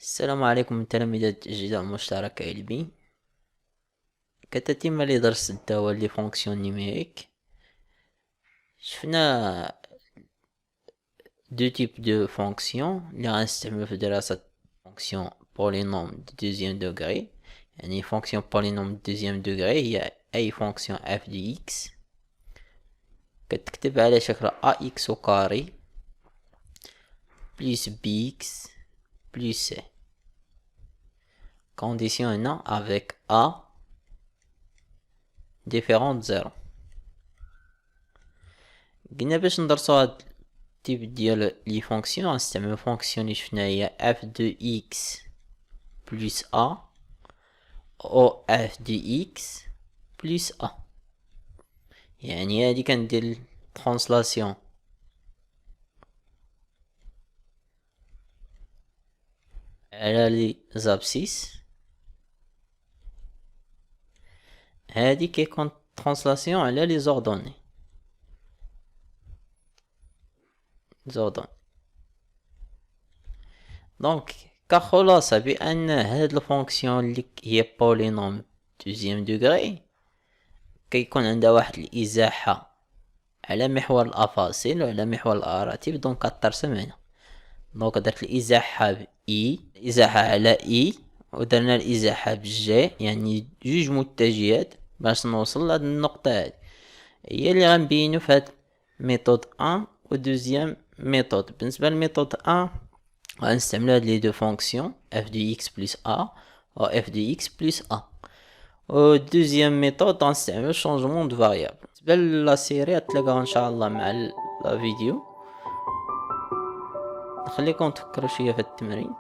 السلام عليكم تلاميذ الجزء المشترك علمي. كتتم لدرس الدواء لي فونكسيون نيميريك. شفنا دو تيب دو فونكسيون اللي غنستعملو في دراسة فونكسيون بولينوم دو دوزيام دوغري. يعني فونكسيون بولينوم دو دوزيام دوغري هي اي فونكسيون اف دي اكس كتكتب على شكل ا اكس او كاري بلس بي اكس بلس سي. Condition هنا avec a différent de 0. قلنا باش ندرسو هاد التيب ديال لي فونكسيون غنستعملو فونكسيون لي شفنا هي f de x plus a او f de x plus a. يعني هادي كندير ترانسلاسيون على لي زابسيس. هادي كيكون ترانسلاسيون على لي زوردوني دونك كخلاصة بأن هاد الفونكسيون اللي هي بولينوم دوزيام دوغري كيكون عندها واحد الإزاحة على محور الأفاصيل وعلى محور الأراتب. دونك كترسم هنا. دونك درت الإزاحة ب إي، الإزاحة على إي، ودرنا الإزاحة بجي، يعني جوج متجهات باش نوصل لهاد النقطة هادي. هي اللي غنبينو في هاد ميثود أن و دوزيام ميثود. بالنسبة لميثود أن غنستعملو هاد لي دو فونكسيون اف دو اكس بلس ا و اف دو اكس بلس ا. و دوزيام ميثود غنستعملو شونجمون دو فاريابل. بالنسبة لا سيري غتلاقاو ان شاء الله مع لا فيديو. نخليكم تفكروا شوية في التمرين.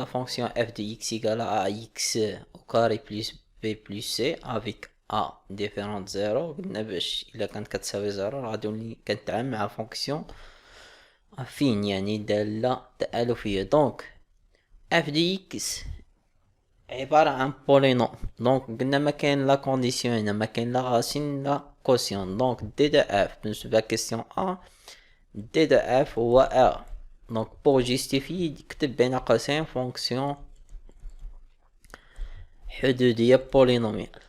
La fonction f de x égale à ax au carré plus b plus c avec a différent de 0. قلنا باش إلا كانت كتساوي 0 غادي نولي كنتعامل مع فونكسيون افين، يعني دالة تألفية. دونك f de x عبارة عن بولينوم. دونك قلنا ما كاين لا كونديسيون هنا، ما كاين لا راسين لا كوسيون. دونك دي دو اف بالنسبة لكيسيون ا دي دو اف هو ار. Donc pour justifier نكتب بين قوسين فونكسيون حدودية بولينوميال،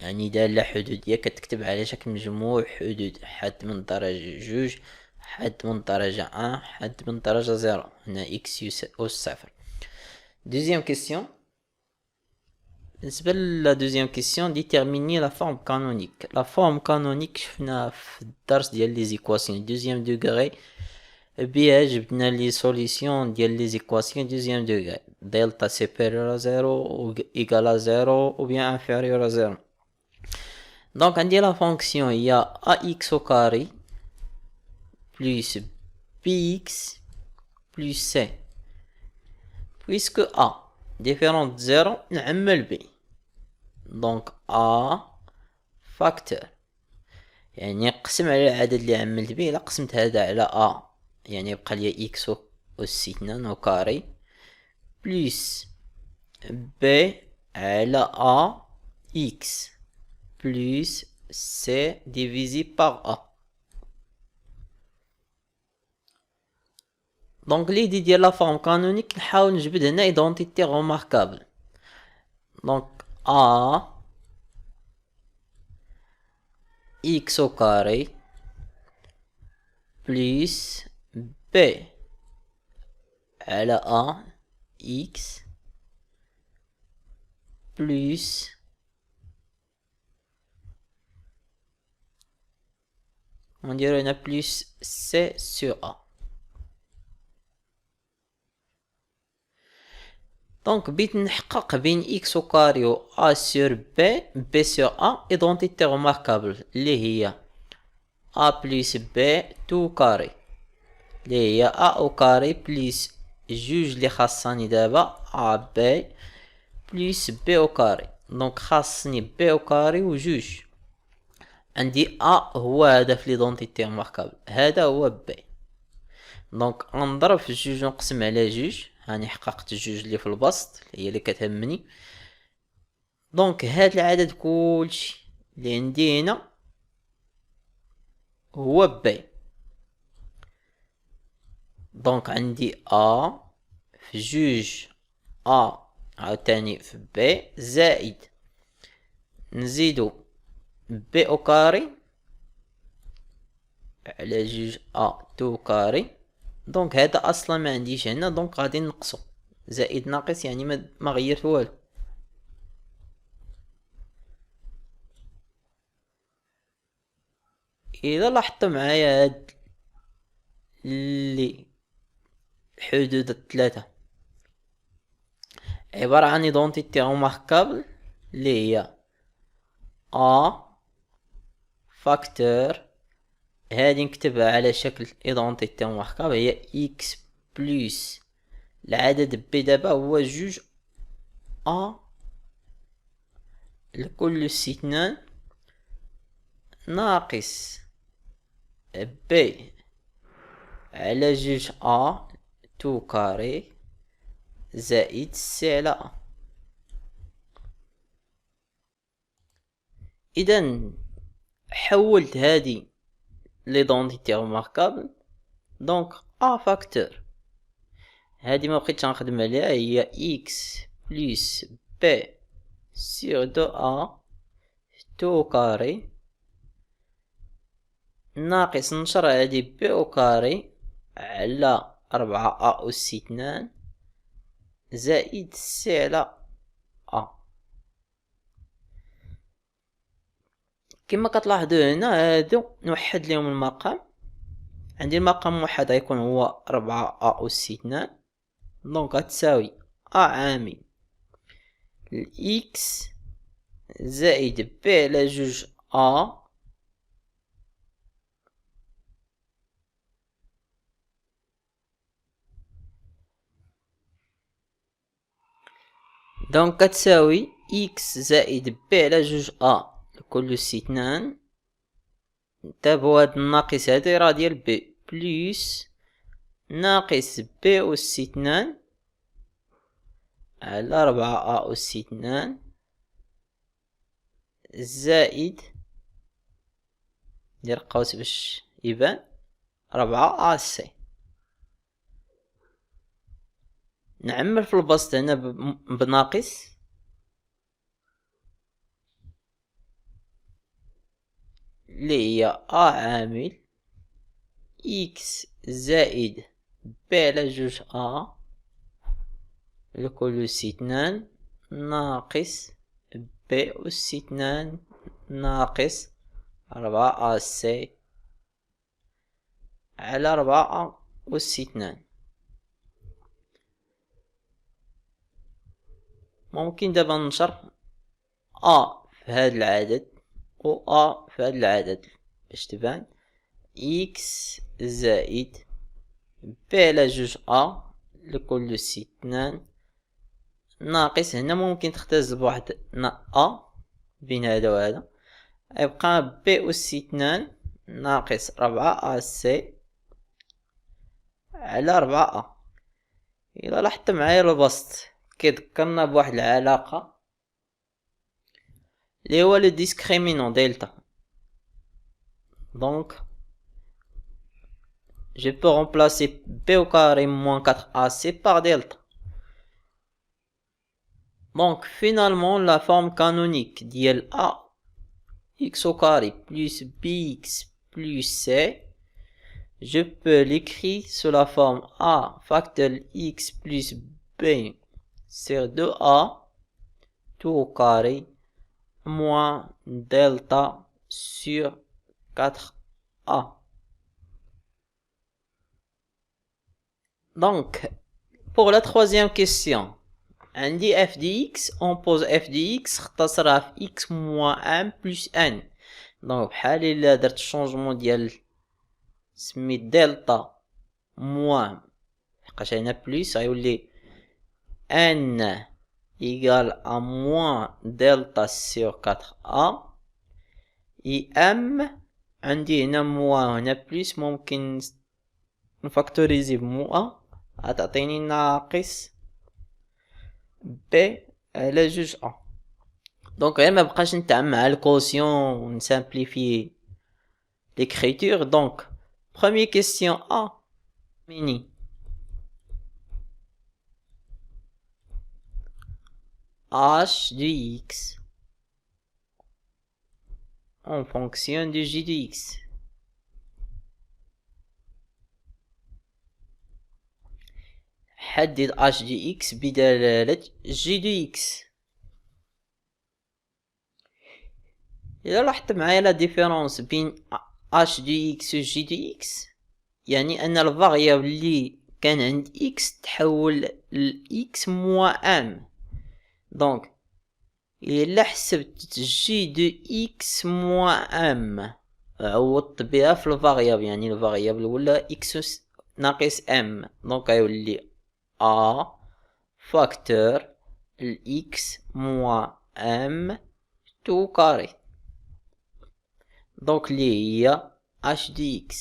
يعني دالة حدودية كتكتب على شكل مجموع حدود، حد من درجة جوج، حد من درجة ان، حد من درجة زيرو. هنا اكس يساوي صفر. دوزيام كيسيون. بالنسبة لا دوزيام كيسيون ديتيرميني لا فورم كانونيك. لا فورم كانونيك شفنا في الدرس ديال لي زيكواسيون دوزيام دوغري، بها جبنا لي سوليسيون ديال لي زيكواسيون دوزيام دوغري. دلتا سوبيريور ا زيرو و ايكال ا زيرو و بيان انفيريور ا زيرو. دونك عندي لا فونكسيون هي ا اكس او كاري بلس بي اكس بلس سي. بويسكو ا ديفيرون زيرو نعمل بي. دونك ا فاكتور، يعني نقسم على العدد اللي عملت به. الا قسمت هذا على ا يعني يبقى لي اكس اس 2 او كاري بلس بي على ا اكس بلس سي ديفيزي باغ ا. دونك ليدي ديال لا فورم كانونيك نحاول نجبد هنا ايدونتيتي روماركابل. دونك ا x au carré plus b على a x plus on dirait on a plus c sur a. دونك بغيت نحقق بين x au carré و a sur b b sur a ايدونتيتي روماركابل اللي هي a plus b tout carré، اللي هي a au carré plus جوج اللي خاصني دابا a b plus b au carré. دونك خاصني b au carré و جوج عندي هو هذا في ليدونتيتي ماركابل، هذا هو بي. دونك غنضرب في جوج ونقسم على جوج، هاني حققت الجوج اللي في البسط هي اللي كتهمني. دونك هاد العدد كلشي اللي عندي هنا هو بي. دونك عندي في جوج عاوتاني في بي زائد نزيدو بي او كاري على جوج تو كاري. دونك هذا اصلا ما عنديش هنا، دونك غادي نقصو، زائد ناقص يعني ما غيرت والو. اذا لاحظت معايا هاد اللي حدود الثلاثة عبارة عن ايدونتيتي ريماركابل اللي هي فاكتور، هادي نكتبها على شكل ايدونتيتي ريماركابل هي اكس بلس العدد بي دابا هو جوج لكل استثنان ناقص بي على جوج تو كاري زائد سي على اذا حولت هذه ليدونتيتي ريماركابل. دونك فاكتور هذه ما بقيتش نخدم عليها، هي اكس بلس بي سير دو تو كاري ناقص نشر هذه بي او كاري على 4 أس 2 زائد سي على كما كتلاحظوا هنا هادو نوحد لهم المقام. عندي المقام موحد غيكون هو 4 أس 2، دونك غتساوي عامل الإكس زائد بي على جوج دونك كتساوي إكس زائد بي على جوج لكل أس 2. نتابعو هاد الناقص هذا راه ديال بي بلس ناقص بي أس 2 على 4 أس 2 زائد ندير قوس باش يبان 4 سي. نعمر في البسط هنا بناقص اللي هي عامل إكس زائد بي على جوج لكل أس 2 ناقص بي أس 2 ناقص 4 سي على 4 أس 2. ممكن دابا ننشر في هذا العدد و في هذا العدد باش تبان إكس زائد بي على جوج لكل أس 2 ناقص، هنا ممكن تختزل بواحد بين هذا وهذا، يبقى بي أس 2 ناقص 4 سي على 4 إلا لاحظت معايا البسط كيذكرنا بواحد العلاقة اللي هو لو ديسكريمينون دلتا. دونك je peux remplacer b au carré moins 4ac par delta. Donc finalement la forme canonique d'IL a x au carré plus bx plus c, je peux l'écrire sous la forme a factoriel x plus b sur 2a tout au carré moins delta sur 4a. Donc, pour la troisième question, on dit f de x, on pose f de x, اختصرها في x moins 1 plus n. Donc, بحال إلا درت changement ديال سميت دلتا moins لحقاش هنا بلس غيولي n égale à moins delta sur 4a اي ام، عندي هنا موا هنا بلس، ممكن نفاكتوريزي بموا، غتعطيني ناقص بي على جوج ا. دونك غير ما بقاش نتعامل مع الكوسيون ونسامبليفي l'écriture. Donc première question A mini h de x en fonction de j de x. حدد h de x بدلالة j de x. إذا لاحظت معايا لا ديفيرونس بين h de x و j de x، يعني أن الفاريابل اللي كان عند x تحول ل x moins m. دونك إلا حسبت جي دو x moins m عوضت بها في الفاريابل، يعني الفاريابل ولا x ناقص m، دونك غيولي a فاكتور ل x moins m تو كاري، دونك اللي هي h دو x.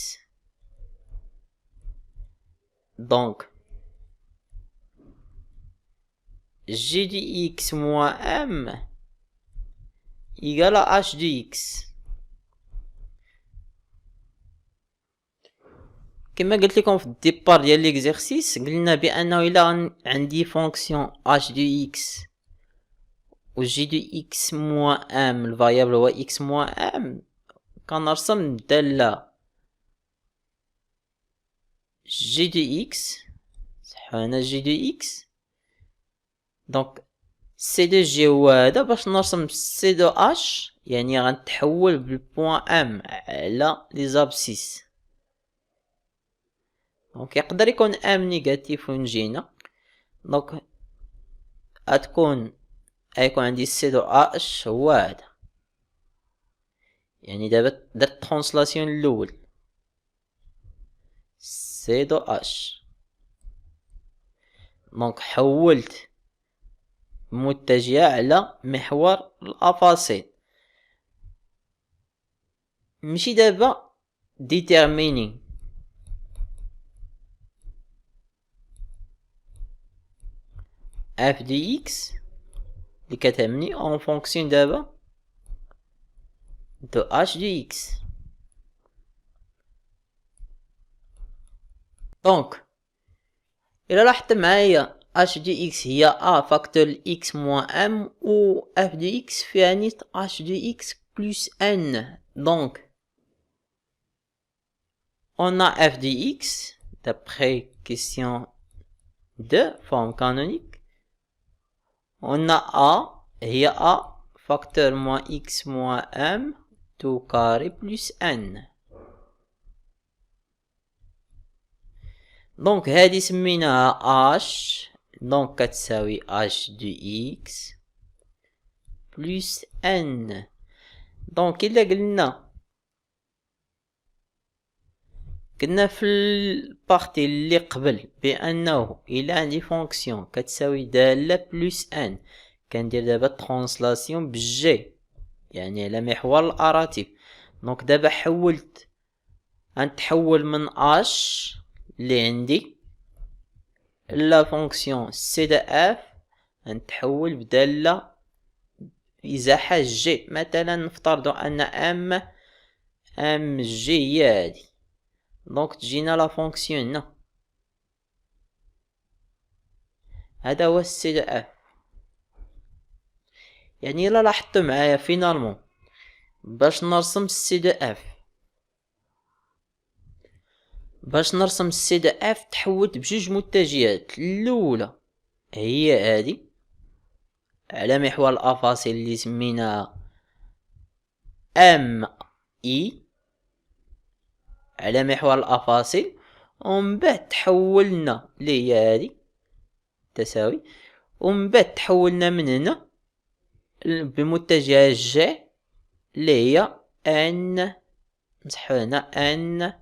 دونك g دو x moins m égale à h دو x. كما قلت لكم في الديبار ديال ليكزيرسيس، قلنا بانه الا عندي فونكسيون h دو x و g دو x moins m، الفاريابل هو x moins m، كنرسم دالة g دو x، صح هنا g دو x. دونك سي دو جي هو هذا، باش نرسم سي دو h يعني غنتحول بالبوان ام على لي زابسيس. دونك يقدر يكون ام نيجاتيف ونجينا، دونك غيكون عندي سي دو اش هو هذا. يعني دابا درت ترانسلاسيون الاول سي دو اش، دونك حولت متجهة على محور الافاصيل. نمشي دابا determining f de x اللي كتهمني en fonction دابا de h de x. دونك إلا لاحظت معايا h de x هي a فاكتور x moins m و f de x فيها نيت h de x plus n. Donc on a f de x d'après question de forme canonique. On a a هي a فاكتور moins x moins m tout carré plus n. دونك هذه سميناها h، دونك كتساوي h دو x plus n. دونك إلا قلنا في البارتي اللي قبل بأنه إلا عندي فونكسيون كتساوي دالة بلس n، كندير دابا ترانسلاسيون بالجي يعني على محور الأراتب. دونك دابا غنتحول من h اللي عندي لا فونكسيون سي دو اف، غنتحول بدالة إزاحة جي. مثلا نفترض أن ام جي هي هادي، دونك تجينا لا فونكسيون هنا، هذا هو السي دو اف. يعني الا لاحظتوا معايا فينالمون باش نرسم السي دو اف تحولت بجوج متجهات. الاولى هي هادي على محور الافاصيل اللي سميناها ام اي على محور الافاصيل، ومن بعد تحولنا اللي هي هادي تساوي، ومن بعد تحولنا من هنا بمتجه جي اللي هي ان، نصحو هنا ان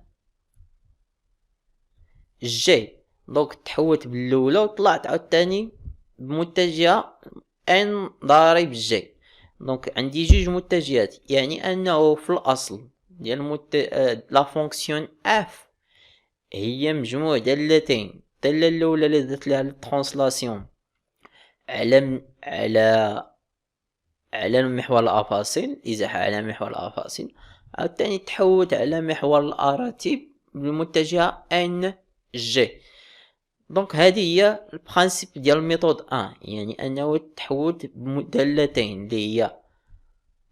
جي. دونك تحولت بالاولى وطلعت عاوتاني بمتجهة ان ضارب جي. دونك عندي جوج متجهات، يعني انه في الاصل ديال لا فونكسيون اف هي مجموع دالتين. الداله الاولى اللي درت لها الترانسلاسيون على المحور الافاصيل، الازاحه على محور الافاصيل، عاوتاني تحولت على محور الاراتب بالمتجهه ان جي. دونك هذه هي البرانسيب ديال الميثود يعني انه تحولت بدالتين اللي هي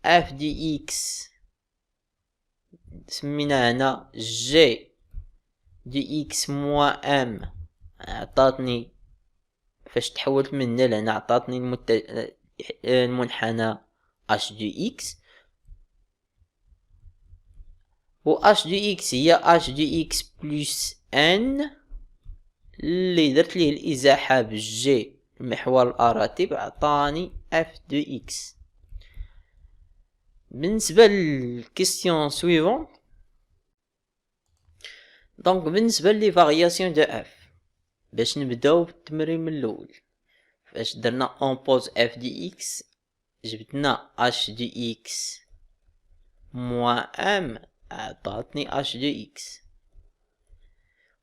اف دي اكس سمينا هنا جي دي اكس موا ام، عطاتني فاش تحولت من هنا لهنا عطاتني المنحنى اش دي اكس، و اش دي اكس هي اش دي اكس بلس ان اللي درت ليه الازاحه بالجي محور الاراتب عطاني اف دو اكس. بالنسبه للكيستيون سويفون، دونك بالنسبه لي فارياسيون دو اف، باش نبداو بالتمرين من الاول، فاش درنا اون بوز اف دي اكس جبتنا اش دي اكس موا ام عطاتني اش دي اكس،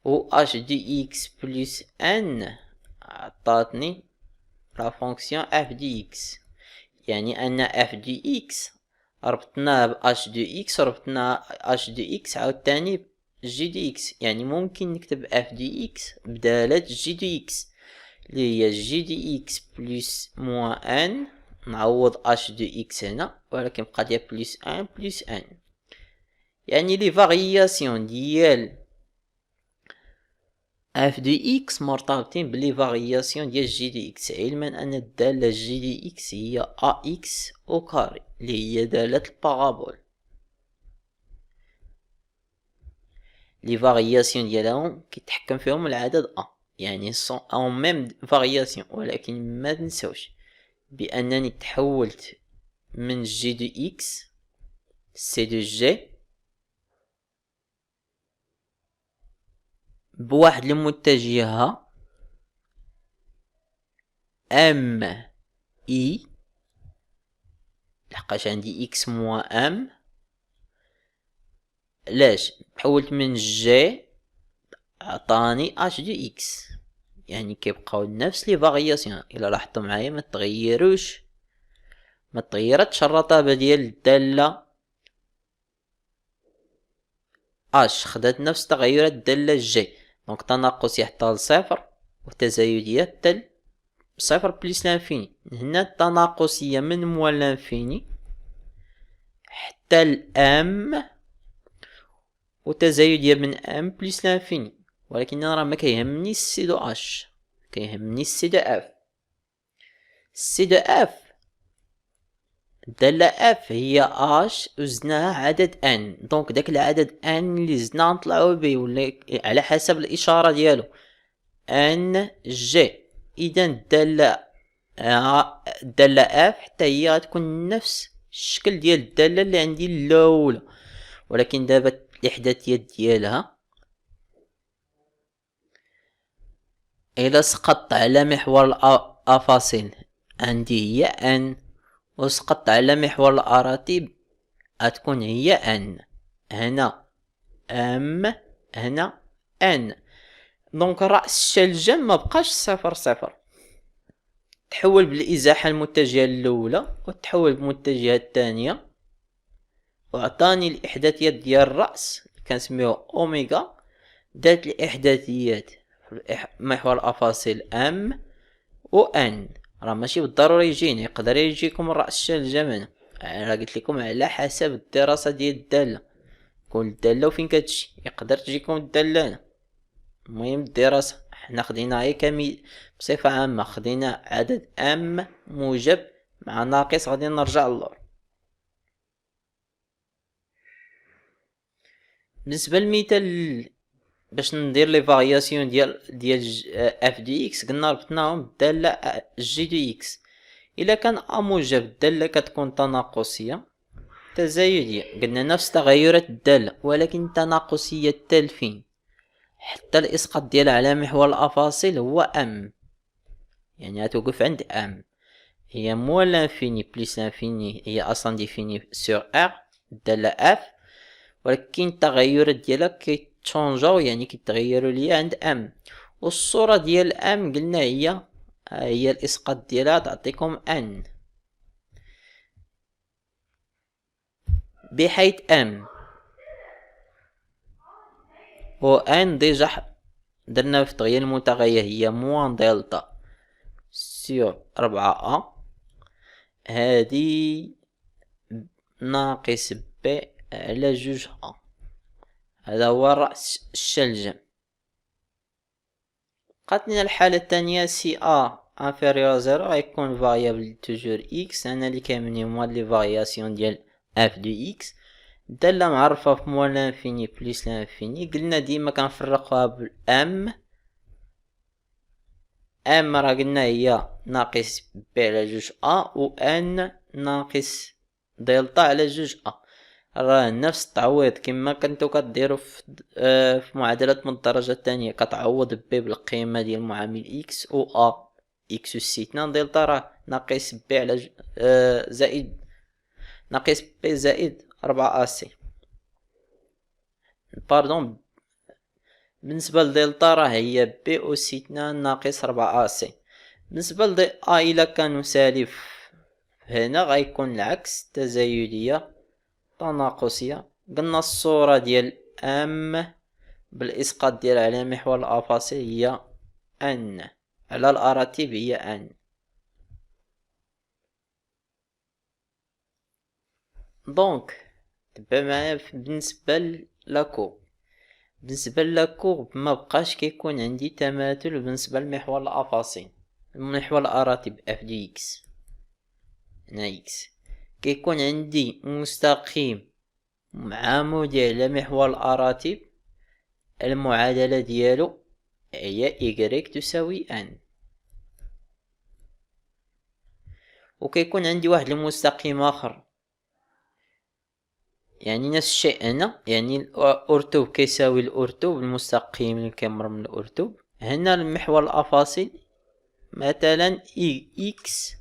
و اش دي اكس بلس ان عطاتني لا فونكسيون اف دي اكس. يعني ان اف دي اكس ربطناه ب اش دي اكس، ربطنا اش دي اكس عاوتاني جي دي اكس، يعني ممكن نكتب اف دي اكس بدالة جي دي اكس اللي هي جي دي اكس بلس موان ان، نعوض اش دي اكس هنا ولكن بقى ديال بلس ان بلس ان. يعني لي فارياسيون ديال اف دي اكس مرتبطين بلي فارياسيون ديال جي دي اكس، علما ان الدالة جي دي اكس هي ا اكس او كاري اللي هي دالة البارابول. لي فارياسيون ديالهم كيتحكم فيهم العدد يعني سون او ميم فارياسيون، ولكن ما تنسوش بانني تحولت من جي دي اكس سي دو جي بواحد المتجهة ام اي، لحقاش عندي اكس موا ام، علاش تحولت من جي عطاني اش دي اكس، يعني كيبقاو نفس لي فارياسيون. الا لاحظتوا معايا ما تغيرتش الرتابه ديال الداله اش، خدات نفس تغيرات الداله جي. دونك تناقص حتى لصفر وتزايديه حتى صفر بليس لانفيني. هنا التناقصيه من موال لانفيني حتى الام، وتزايديه من ام بليس لانفيني. ولكن انا راه ما كيهمني السي دو اش، كيهمني السي دو اف. السي دو اف الدالة اف هي اش وزدناها عدد ان، دونك داك العدد ان اللي زدنا نطلعو به ولا على حسب الاشارة ديالو ان جي. اذا الدالة اف حتى هي غتكون نفس الشكل ديال الدالة اللي عندي الاولى، ولكن دابا الاحداثيات ديالها الى سقطت على محور الافاصيل عندي هي ان، وسقطت على محور الاراتب غتكون هي ان، هنا ام هنا ان. دونك رأس الشلجم ما بقاش صفر صفر، تحول بالازاحة المتجهة الاولى وتحول بالمتجهة الثانية، وعطاني الاحداثيات ديال الرأس كنسميوه اوميغا. دات الاحداثيات في محور الافاصيل ام و ان، راه ماشي بالضروري يجيني، يقدر يجيكم رأس الشلجم هنا. راه قلت لكم على حسب الدراسة ديال الدالة، كل الدالة وفين كتجي يقدر تجيكم الدالة هنا. المهم الدراسة حنا خدينا هي بصفة عامة، خدينا عدد ام موجب مع ناقص، غادي نرجع للور. بالنسبة للمثال باش ندير لي فارياسيون ديال اف دي اكس، قلنا ربطناهم بالدالة جي دي اكس. الا كان ا موجب الدالة كتكون تناقصية، تزايدية قلنا نفس تغيرات الدالة ولكن تناقصية التالفين، حتى الاسقاط ديالها على محور الافاصيل هو ام، يعني غتوقف عند ام. هي موان لانفيني بليس لانفيني هي اصلا ديفيني سور ار الدالة اف، ولكن التغيرات ديالها كيتشونجاو يعني كيتغيروا ليا عند ام. والصورة ديال ام قلنا هي الاسقاط ديالها تعطيكم ان، بحيث ام و ان ديجا درنا في تغيير المتغير هي موان دلتا سور 4 هادي ناقص ب على جوج هذا هو رأس الشلجم. قاتلنا الحالة الثانية سي انفيريور زيرو غيكون فاريابل توجور اكس، انا اللي كيهمني هما لي فارياسيون ديال اف دو اكس. دالة معرفة في موان لانفيني بليس لانفيني، قلنا ديما كنفرقوها بالام. ام راه قلنا هي ناقص ب على جوج و ان ناقص دلتا على جوج راه نفس التعويض كما كنتو كديروا في معادلات من الدرجه الثانيه، كتعوض ب بالقيمه ديال معامل اكس و اكس اس 2 دلتا راه ناقص ب على زائد ناقص ب زائد 4 سي. باردون، بالنسبه لدلتا راه هي ب اس 2 ناقص 4 سي. بالنسبه ل الا كانوا سالب هنا غيكون العكس، تزايديه تناقصيه. قلنا الصورة ديال ام بالاسقاط ديال على محور الافاصي هي ان على الاراتب هي ان. دونك تبع معايا بالنسبة لاكورب. بالنسبة لاكورب ما بقاش كيكون عندي تماثل بالنسبة لمحور الافاصي، محور الاراتب اف دي اكس هنا اكس كيكون عندي مستقيم عمودي على محور الاراتب، المعادلة ديالو هي y تساوي n. وكيكون عندي واحد المستقيم اخر يعني نفس الشيء هنا، يعني الارتوب كيساوي الارتوب المستقيم اللي كيمر من الارتوب. هنا المحور الافاصل مثلا x،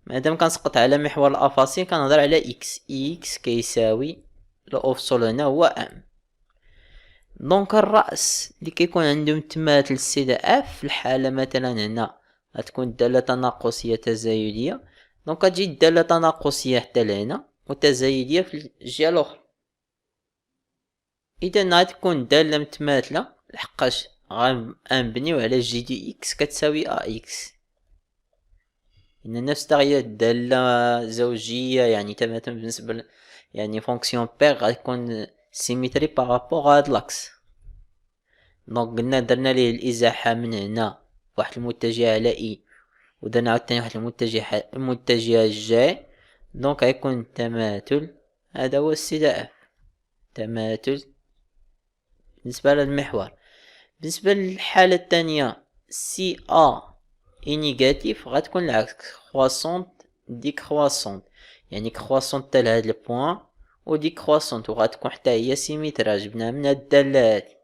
مادام كنسقط على محور الافاصل كنهضر على x كيساوي الافصل هنا هو m. دونك الرأس اللي كيكون عندهم تماثل سي د اف في الحالة مثلا هنا غتكون الدالة تناقصية تزايدية، دونك كتجي الدالة تناقصية حتى لهنا وتزايدية في الجهة الأخرى. إذا غتكون الدالة متماثلة لحقاش غنبنيو على جي دي اكس كتساوي اكس. إن نفس تغيير الدالة زوجية يعني تماثل بالنسبة يعني فونكسيون بيغ غتكون سيميتري بارابور هاد لاكس. دونك قلنا درنا ليه الازاحة من هنا واحد المتجه على اي، ودرنا عاوتاني واحد المتجه جي. دونك غيكون التماثل هذا هو السي د اف، تماثل بالنسبة للمحور. بالنسبة للحالة الثانية سي اي نيجاتيف غتكون العكس، كرواسونت ديكرواسونت، يعني كرواسونت حتى لهاد البوان و ديكرواسونت، وغتكون حتى هي سيميترا جبناها من هاد الدالة هادي.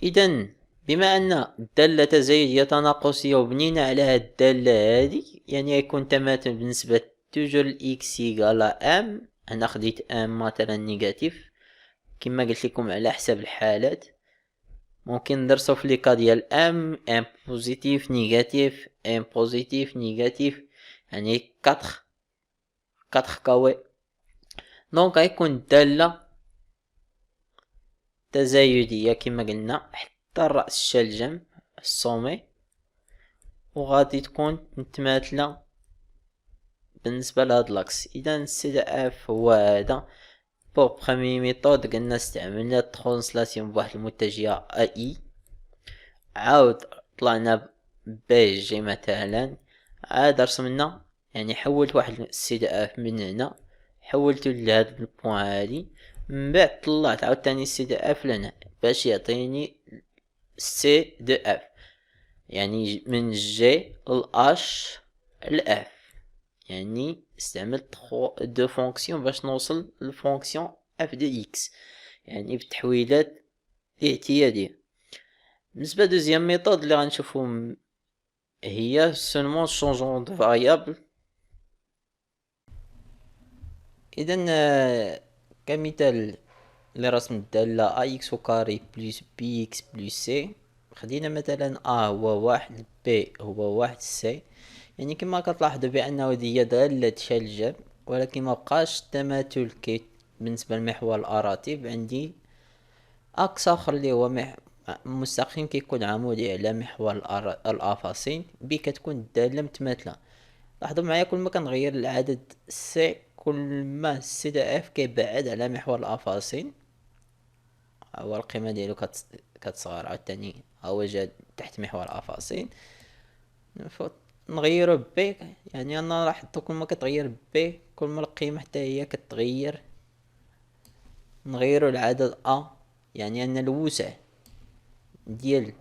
إذا بما أن الدالة تزايدية تناقصية وبنينا على هاد الدالة هادي، يعني يكون تماثل بالنسبة توجور الإكس إيكالا أم. أنا خديت أم مثلا نيجاتيف كما قلت لكم على حسب الحالات، ممكن ندرسو في ليكا ديال أم بوزيتيف نيجاتيف أم بوزيتيف نيجاتيف، يعني 4 كاوي. دونك غيكون الدالة تزايدية كما قلنا حتى الرأس الشلجم الصومي، وغادي تكون متماثلة بالنسبة لهاد لاكس. إذا سي د اف هو هذا. بوغ بخومي ميثود قلنا استعملنا ترانسلاسيون بواحد المتجهة اي، عاود طلعنا بي جي مثلا، عاد رسمنا يعني حولت واحد السي د اف من هنا حولته لهاد البوان هادي، من بعد طلعت عاوتاني السي د اف لهنا باش يعطيني سي د اف، يعني من جي الاش الاف. يعني استعملت دو فونكسيون باش نوصل للفونكسيون اف دي اكس، يعني بتحويلات اعتيادية. بالنسبة دوزيام ميثود اللي غنشوفو هي seulement changeant de variable. إذا كمثال لرسم الدالة أx كاري بلس بي إكس بلس سي، خدينا مثلا هو واحد، هو واحد، سي. يعني كما كتلاحظوا بأنه هذه هي دالة شال، ولكن مبقاش التماثل بالنسبة لمحور الأراتب. عندي أكس آخر اللي هو مستقيم كيكون عمودي على محور الأفاصين، كتكون الدالة متماثلة. لاحظوا معايا، كل ما كنغير العدد سي، كل ما سي دا اف كيبعد على محور الأفاصين، هو القيمة ديالو كتصغر عاوتاني، هو جا تحت محور الأفاصين. نغيرو بي، يعني انا لاحظتو كل ما كتغير بي كل ما القيمة حتى هي كتغير. نغيرو العدد يعني ان الوسع ديال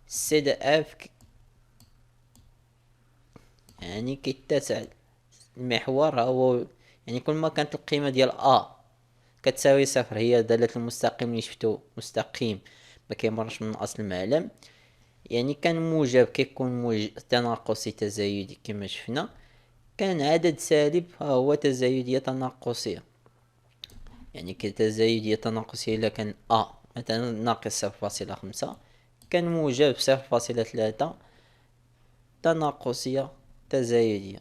سي دا اف يعني كيتسع المحور. هو يعني كل ما كانت القيمة ديال كتساوي صفر، هي دالة المستقيم اللي شفتو مستقيم ما كيمرش من اصل المعلم، يعني كان موجب كيكون موجب تناقصي تزايدي كما شفنا. كان عدد سالب هو تزايدية تناقصية، يعني كتزايدية تناقصية إلا كان مثلا ناقص 0.5، كان موجب 0.3، تناقصية تزايدية.